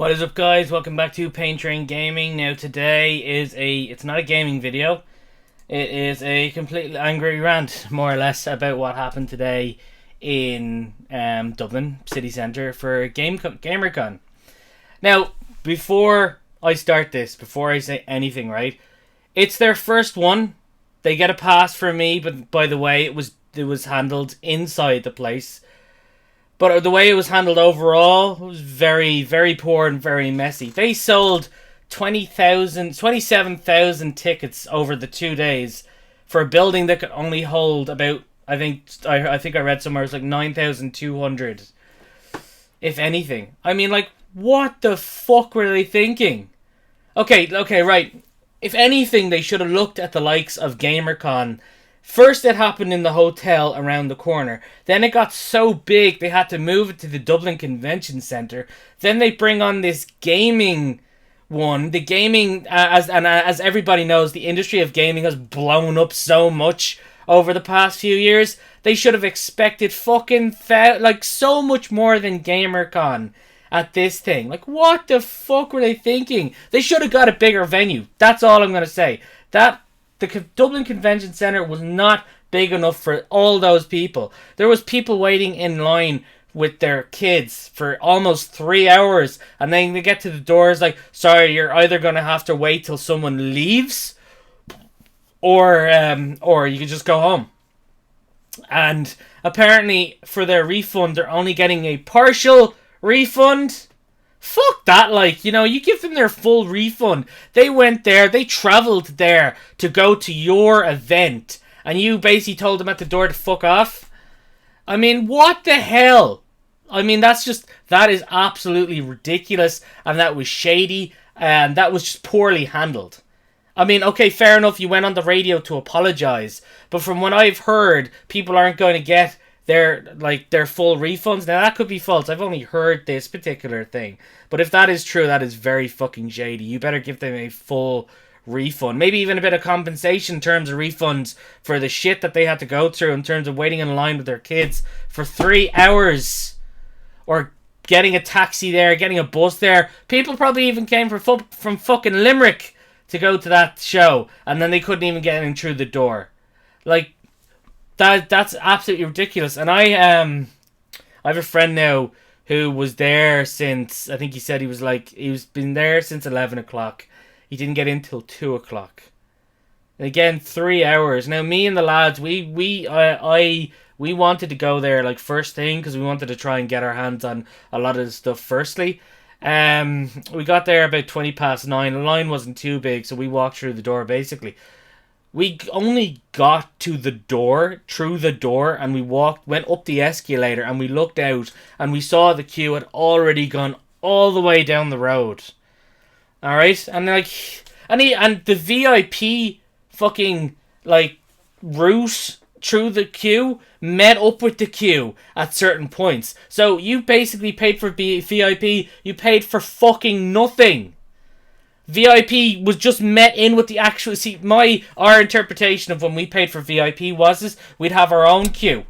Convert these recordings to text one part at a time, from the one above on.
What is up, guys? Welcome back to paynetrain Gaming. Now today is it's not a gaming video. It is a completely angry rant, more or less, about what happened today in Dublin city centre for Gamercon. Now, before I start this, before I say anything, right? It's their first one. They get a pass from me, but by the way, it was handled inside the place. But the way it was handled overall was very, very poor and very messy. They sold 27,000 tickets over the 2 days for a building that could only hold about, I think I read somewhere, it was like 9,200. If anything. I mean, like, what the fuck were they thinking? Okay, right. If anything, they should have looked at the likes of Gamercon. First, it happened in the hotel around the corner. Then it got so big they had to move it to the Dublin Convention Centre. Then they bring on this gaming one. The gaming, as everybody knows, the industry of gaming has blown up so much over the past few years. They should have expected fucking so much more than Gamercon at this thing. Like, what the fuck were they thinking? They should have got a bigger venue. That's all I'm gonna say. The Dublin Convention Centre was not big enough for all those people. There was people waiting in line with their kids for almost 3 hours, and then they get to the doors like, sorry, you're either going to have to wait till someone leaves, or you can just go home. And apparently, for their refund, they're only getting a partial refund. Fuck that, you give them their full refund. They went there, they travelled there to go to your event, and you basically told them at the door to fuck off? I mean, what the hell? I mean, that is absolutely ridiculous, and that was shady, and that was just poorly handled. I mean, okay, fair enough, you went on the radio to apologise, but from what I've heard, people aren't going to get their full refunds. Now, that could be false. I've only heard this particular thing. But if that is true, that is very fucking shady. You better give them a full refund. Maybe even a bit of compensation in terms of refunds for the shit that they had to go through in terms of waiting in line with their kids for 3 hours. Or getting a taxi there, getting a bus there. People probably even came from fucking Limerick to go to that show. And then they couldn't even get in through the door. Like, that's absolutely ridiculous. And I have a friend now who was there since, I think he said he's been there since 11 o'clock. He didn't get in till 2 o'clock. And again, 3 hours. Now, me and the lads, we wanted to go there first thing because we wanted to try and get our hands on a lot of the stuff firstly. We got there about 20 past 9. The line wasn't too big, so we walked through the door basically. We only got to the door, through the door, and we went up the escalator, and we looked out, and we saw the queue had already gone all the way down the road. Alright? And and the VIP fucking, route through the queue met up with the queue at certain points. So you basically paid for VIP, you paid for fucking nothing. VIP was just met in with the actual... See, our interpretation of when we paid for VIP was we'd have our own queue.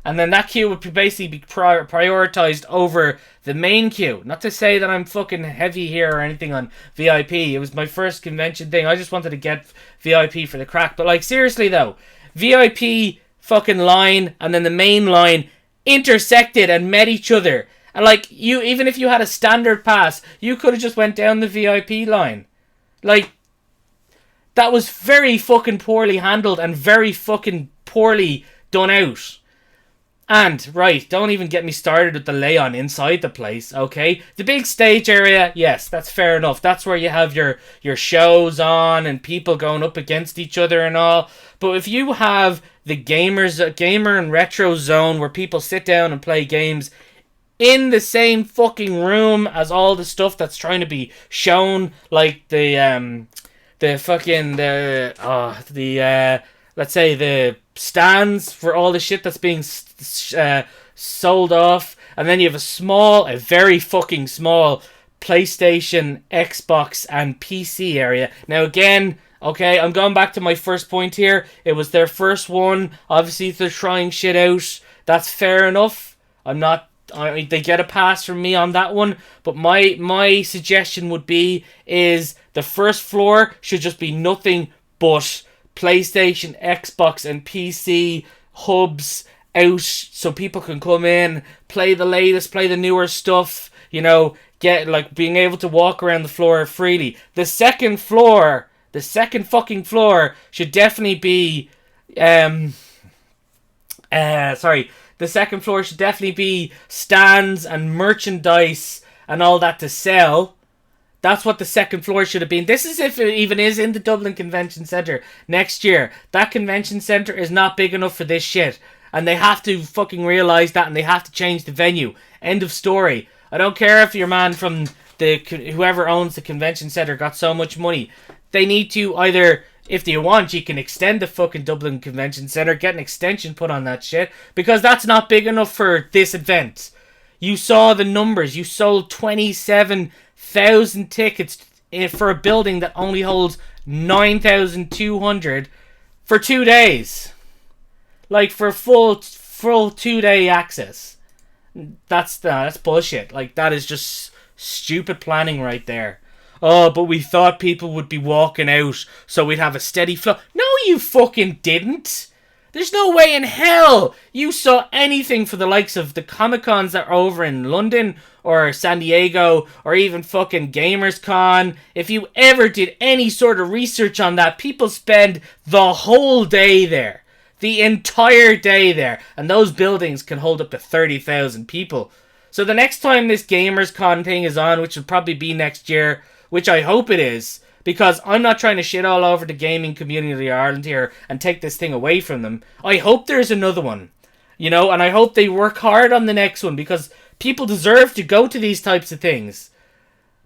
And then that queue would basically be prioritised over the main queue. Not to say that I'm fucking heavy here or anything on VIP. It was my first convention thing. I just wanted to get VIP for the crack. But, seriously, though. VIP fucking line and then the main line intersected and met each other. And, even if you had a standard pass, you could have just went down the VIP line. That was very fucking poorly handled and very fucking poorly done out. And, right, don't even get me started with the lay-on inside the place, okay? The big stage area, yes, that's fair enough. That's where you have your shows on and people going up against each other and all. But if you have the gamer and retro zone where people sit down and play games in the same fucking room as all the stuff that's trying to be shown, let's say the stands for all the shit that's being sold off, and then you have a very fucking small PlayStation, Xbox, and PC area. Now again, okay, I'm going back to my first point here. It was their first one. Obviously, they're trying shit out. That's fair enough. I'm not they get a pass from me on that one. But my suggestion would be is the first floor should just be nothing but PlayStation, Xbox, and PC hubs out, so people can come in, play the latest, play the newer stuff. You know, get like being able to walk around the floor freely. The second fucking floor should definitely be the second floor should definitely be stands and merchandise and all that to sell. That's what the second floor should have been. This is if it even is in the Dublin Convention Centre next year. That convention centre is not big enough for this shit. And they have to fucking realise that, and they have to change the venue. End of story. I don't care if your man from whoever owns the convention centre got so much money. They need to either, if they want, you can extend the fucking Dublin Convention Centre, get an extension put on that shit, because that's not big enough for this event. You saw the numbers. You sold 27,000 tickets for a building that only holds 9,200 for 2 days. Like, for full 2-day access. That's bullshit. Like, that is just stupid planning right there. Oh, but we thought people would be walking out, so we'd have a steady flow. No, you fucking didn't. There's no way in hell you saw anything for the likes of the Comic-Cons that are over in London or San Diego or even fucking Gamercon. If you ever did any sort of research on that, people spend the whole day there. The entire day there. And those buildings can hold up to 30,000 people. So the next time this Gamerscon thing is on, which will probably be next year, which I hope it is, because I'm not trying to shit all over the gaming community of Ireland here and take this thing away from them. I hope there's another one. You know, and I hope they work hard on the next one, because people deserve to go to these types of things.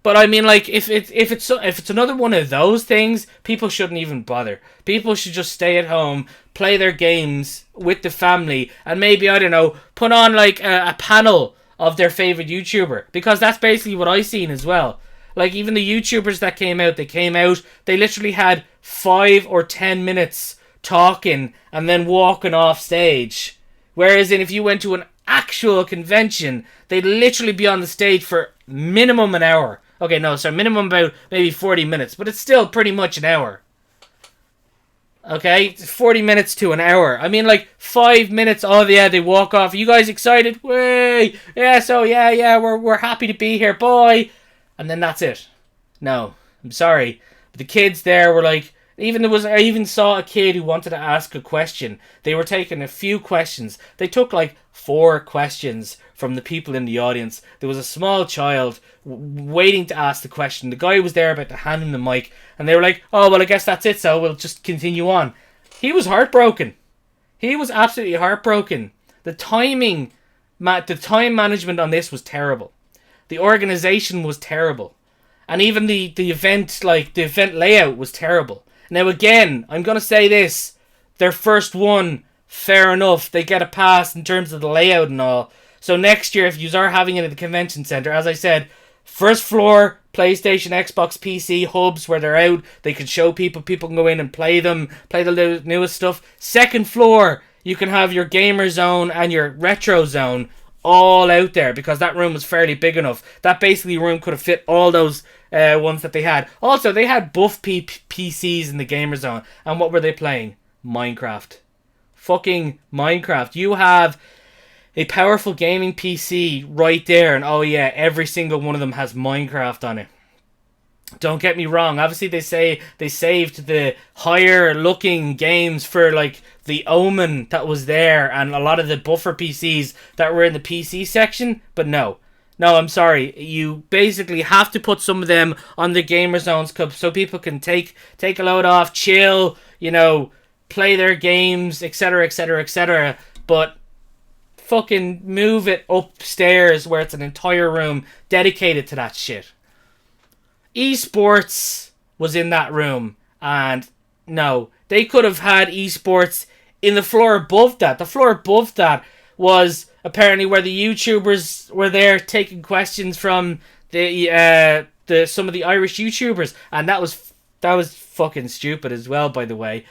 But I mean, like, if it's another one of those things, people shouldn't even bother. People should just stay at home, play their games with the family, and maybe, I don't know, put on like a panel of their favorite YouTuber, because that's basically what I seen as well. Like, even the YouTubers that came out, they literally had 5 or 10 minutes talking and then walking off stage. Whereas if you went to an actual convention, they'd literally be on the stage for minimum an hour. Okay, no, so minimum about maybe 40 minutes, but it's still pretty much an hour. Okay, 40 minutes to an hour. I mean, like, 5 minutes, oh yeah, they walk off. Are you guys excited? Way! Yeah, so yeah, we're happy to be here, bye! And then that's it. No, I'm sorry. But the kids there were like, I even saw a kid who wanted to ask a question. They were taking a few questions. They took like 4 questions from the people in the audience. There was a small child waiting to ask the question. The guy was there about to hand him the mic, and they were like, oh, well, I guess that's it, so we'll just continue on. He was heartbroken. He was absolutely heartbroken. The time management on this was terrible. The organization was terrible. And even the event layout was terrible. Now again, I'm going to say this. Their first one, fair enough. They get a pass in terms of the layout and all. So next year, if you are having it at the convention centre, as I said, first floor, PlayStation, Xbox, PC, hubs where they're out. They can show people can go in and play them, play the newest stuff. Second floor, you can have your gamer zone and your retro zone all out there, because that room was fairly big enough. That basically room could have fit all those ones that they had. Also, they had buff PCs in the gamer zone. And what were they playing? Minecraft. Fucking Minecraft. You have a powerful gaming PC right there, and oh yeah, every single one of them has Minecraft on it. Don't get me wrong, obviously they say they saved the higher looking games for like the Omen that was there and a lot of the buffer PCs that were in the PC section, but no, I'm sorry, you basically have to put some of them on the gamer zones so people can take a load off, chill, you know, play their games, etc, but fucking move it upstairs where it's an entire room dedicated to that shit. Esports was in that room, and no, they could have had esports in the floor above that. The floor above that was apparently where the YouTubers were there taking questions from the some of the Irish YouTubers, and that was fucking stupid as well, by the way.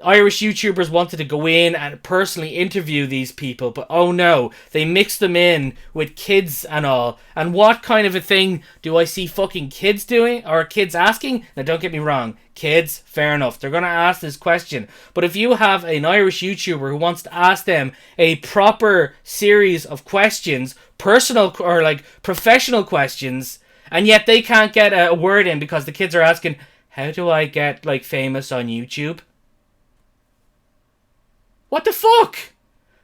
Irish YouTubers wanted to go in and personally interview these people, but oh no, they mixed them in with kids and all. And what kind of a thing do I see fucking kids doing, or kids asking? Now don't get me wrong, kids, fair enough, they're gonna ask this question. But if you have an Irish YouTuber who wants to ask them a proper series of questions, personal or like professional questions, and yet they can't get a word in because the kids are asking, how do I get like famous on YouTube? What the fuck?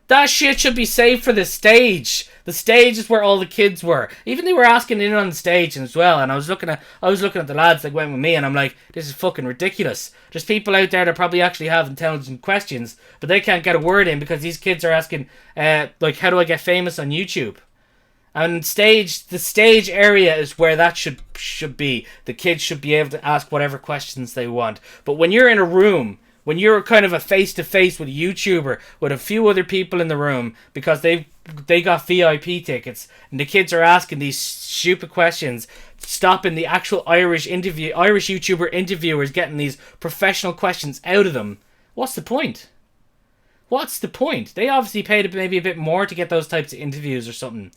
That shit should be saved for the stage. The stage is where all the kids were. Even they were asking in on the stage as well. And I was looking at the lads that went with me, and I'm like, this is fucking ridiculous. There's people out there that probably actually have intelligent questions, but they can't get a word in because these kids are asking, like, how do I get famous on YouTube? And the stage area is where that should be. The kids should be able to ask whatever questions they want. But when you're in a room, when you're kind of a face-to-face with a YouTuber with a few other people in the room because they got VIP tickets, and the kids are asking these stupid questions, stopping the actual Irish YouTuber interviewers getting these professional questions out of them, what's the point? What's the point? They obviously paid maybe a bit more to get those types of interviews or something.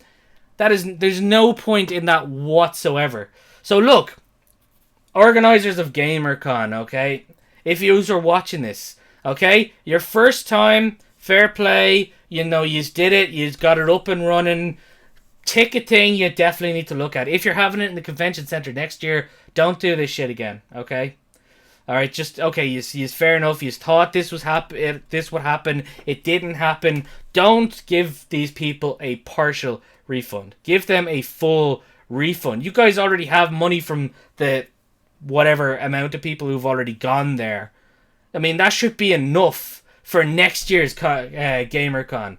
There's no point in that whatsoever. So look, organisers of GamerCon, okay? If you are watching this, okay? Your first time, fair play, you did it, you got it up and running. Ticketing, you definitely need to look at. If you're having it in the convention centre next year, don't do this shit again, okay? Alright, you fair enough, you thought this would happen, it didn't happen. Don't give these people a partial refund. Give them a full refund. You guys already have money from the whatever amount of people who've already gone there. I mean, that should be enough for next year's GamerCon.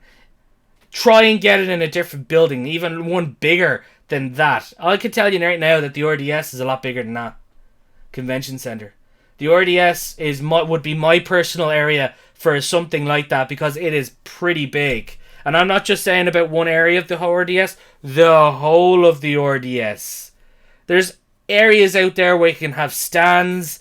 Try and get it in a different building, even one bigger than that. I can tell you right now that the RDS is a lot bigger than that convention centre. The RDS would be my personal area for something like that because it is pretty big. And I'm not just saying about one area of the whole RDS, the whole of the RDS. There's areas out there where you can have stands,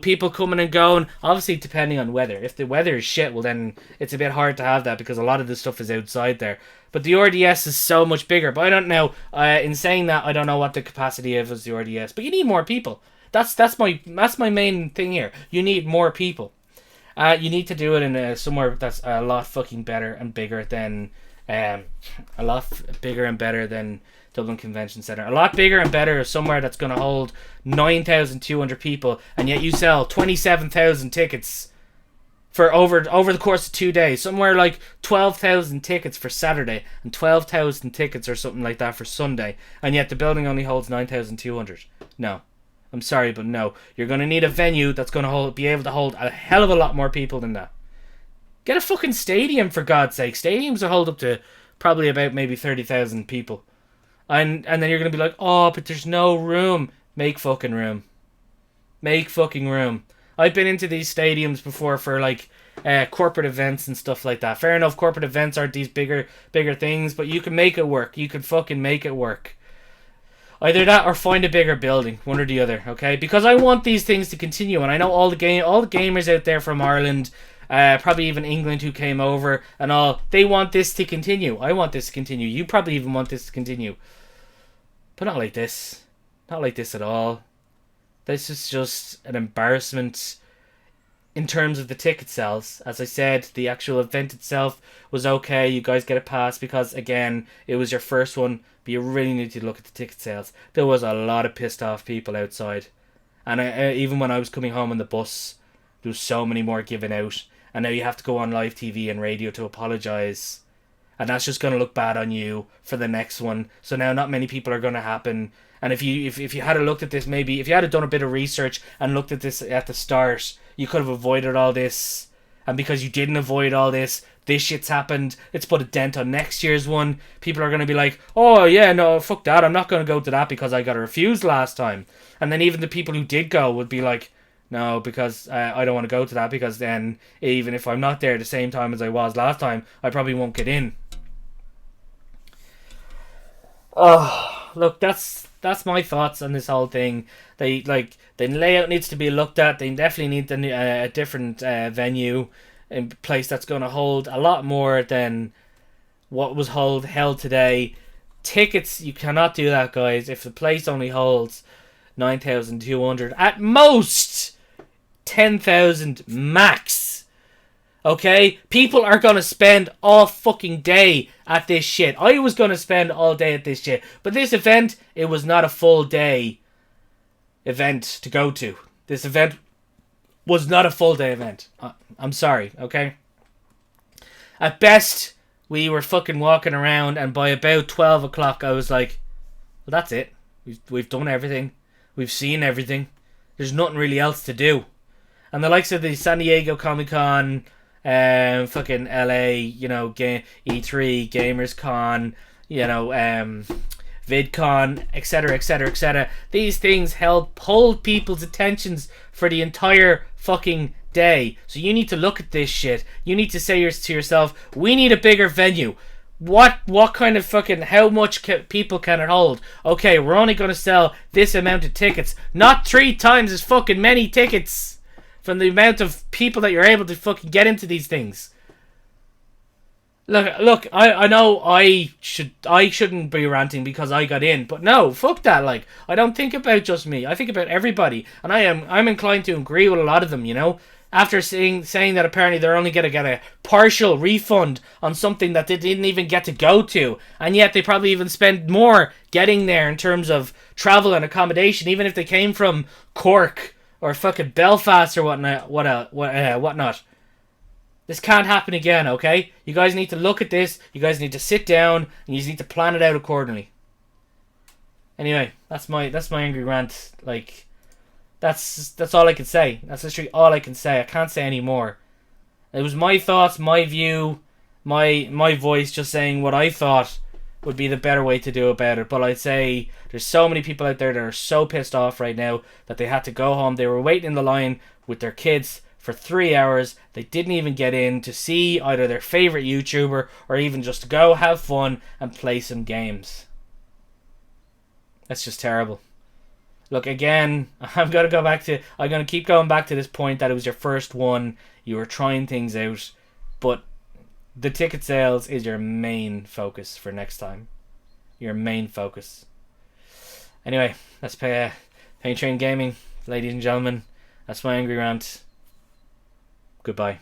people coming and going, obviously depending on weather. If the weather is shit, well then it's a bit hard to have that because a lot of the stuff is outside there. But the RDS is so much bigger. But I don't know, in saying that, I don't know what the capacity of the RDS, but you need more people. That's my main thing here. You need more people. You need to do it in somewhere that's a lot fucking better and bigger than Dublin Convention Centre. A lot bigger and better is somewhere that's going to hold 9,200 people, and yet you sell 27,000 tickets for over the course of 2 days. Somewhere like 12,000 tickets for Saturday and 12,000 tickets or something like that for Sunday, and yet the building only holds 9,200. No. I'm sorry, but no. You're going to need a venue that's going to be able to hold a hell of a lot more people than that. Get a fucking stadium, for God's sake. Stadiums will hold up to probably about maybe 30,000 people. And then you're going to be like, oh, but there's no room. Make fucking room. Make fucking room. I've been into these stadiums before for like corporate events and stuff like that. Fair enough, corporate events aren't these bigger things, but you can make it work. You can fucking make it work. Either that or find a bigger building, one or the other, okay? Because I want these things to continue, and I know all the gamers out there from Ireland, probably even England who came over and all, they want this to continue. I want this to continue. You probably even want this to continue. But not like this. Not like this at all. This is just an embarrassment in terms of the ticket sales. As I said, the actual event itself was okay. You guys get a pass because, again, it was your first one. But you really need to look at the ticket sales. There was a lot of pissed off people outside. And even when I was coming home on the bus, there was so many more given out. And now you have to go on live TV and radio to apologise. And that's just going to look bad on you for the next one. So now not many people are going to happen. And if you had looked at this, maybe if you had done a bit of research and looked at this at the start, you could have avoided all this. And because you didn't avoid all this shit's happened. It's put a dent on next year's one. People are going to be like, oh yeah, no, fuck that. I'm not going to go to that because I got refused last time. And then even the people who did go would be like, no, because I don't want to go to that because then even if I'm not there at the same time as I was last time, I probably won't get in. Oh, look, that's that's my thoughts on this whole thing. They like the layout needs to be looked at. They definitely need a different venue, a place that's going to hold a lot more than what was held today. Tickets, you cannot do that, guys. If the place only holds 9,200 at most, 10,000 max. Okay, people are gonna spend all fucking day at this shit. I was gonna spend all day at this shit, but this event, it was not a full day event to go to. This event was not a full day event. I'm sorry, okay? At best, we were fucking walking around, and by about 12 o'clock, I was like, well, that's it. We've done everything. We've seen everything. There's nothing really else to do. And the likes of the San Diego Comic-Con, fucking LA, you know, E3, Gamercon, you know, VidCon, etc., etc., etc. These things hold people's attentions for the entire fucking day. So you need to look at this shit. You need to say to yourself, we need a bigger venue. What kind of fucking, how much people can it hold? Okay, we're only going to sell this amount of tickets. Not 3 times as fucking many tickets from the amount of people that you're able to fucking get into these things. Look, I know I shouldn't be ranting because I got in, but no, fuck that. Like, I don't think about just me. I think about everybody, and I'm inclined to agree with a lot of them, you know. After saying that apparently they're only going to get a partial refund on something that they didn't even get to go to, and yet they probably even spend more getting there in terms of travel and accommodation, even if they came from Cork or fucking Belfast or whatnot. This can't happen again, okay? You guys need to look at this. You guys need to sit down and you just need to plan it out accordingly. Anyway, that's my angry rant. Like, that's all I can say. That's literally all I can say. I can't say any more. It was my thoughts, my view, my voice just saying what I thought would be the better way to do about it. But I'd say there's so many people out there that are so pissed off right now that they had to go home. They were waiting in the line with their kids for 3 hours. They didn't even get in to see either their favorite YouTuber or even just to go have fun and play some games. That's just terrible. Look, again, I'm going to keep going back to this point that it was your first one. You were trying things out, but the ticket sales is your main focus for next time. Your main focus. Anyway, that's paynetrain Gaming, ladies and gentlemen. That's my angry rant. Goodbye.